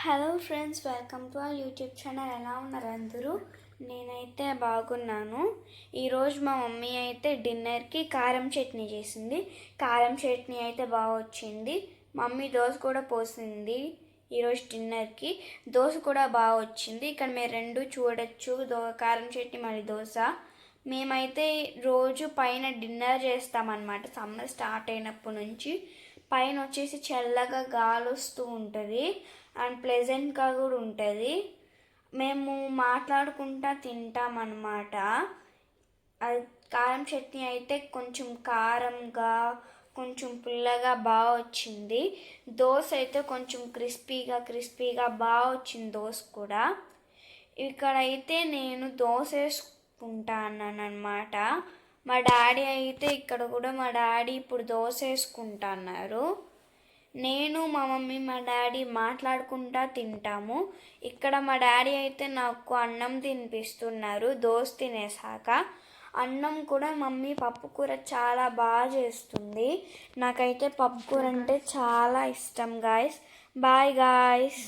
Hello friends, welcome to our YouTube channel. ఎలా ఉన్నారు అందరూ? నేనైతే బాగున్నాను. ఈరోజు మా మమ్మీ అయితే డిన్నర్కి కారం చట్నీ చేసింది. కారం చట్నీ అయితే బాగా వచ్చింది. మమ్మీ దోశ కూడా పోసింది. ఈరోజు డిన్నర్కి దోశ కూడా బాగా వచ్చింది. ఇక్కడ మీరు రెండు చూడొచ్చు, కారం చట్నీ మరి దోశ. మేమైతే రోజు పైన డిన్నర్ చేస్తామన్నమాట. సమ్మర్ స్టార్ట్ అయినప్పటి నుంచి పైన వచ్చేసి చల్లగా గాలి వస్తూ ఉంటుంది అండ్ ప్లెజెంట్గా కూడా ఉంటుంది. మేము మాట్లాడుకుంటా తింటామన్నమాట. అది కారం చట్నీ అయితే కొంచెం కారంగా కొంచెం పుల్లగా బాగా వచ్చింది. దోశ అయితే కొంచెం క్రిస్పీగా బాగా వచ్చింది దోశ కూడా. ఇక్కడైతే నేను దోశ వేసుకుంటాను అన్నమాట. మా డాడీ అయితే ఇక్కడ కూడా మా డాడీ ఇప్పుడు దోశ వేసుకుంటున్నారు. నేను మా మమ్మీ మా డాడీ మాట్లాడుకుంటా తింటాము. ఇక్కడ మా డాడీ అయితే నాకు అన్నం తినిపిస్తున్నారు దోశ తినేసాక. అన్నం కూడా మమ్మీ పప్పు కూర చాలా బాగా చేస్తుంది. నాకైతే పప్పు కూర అంటే చాలా ఇష్టం గాయస్. Bye guys.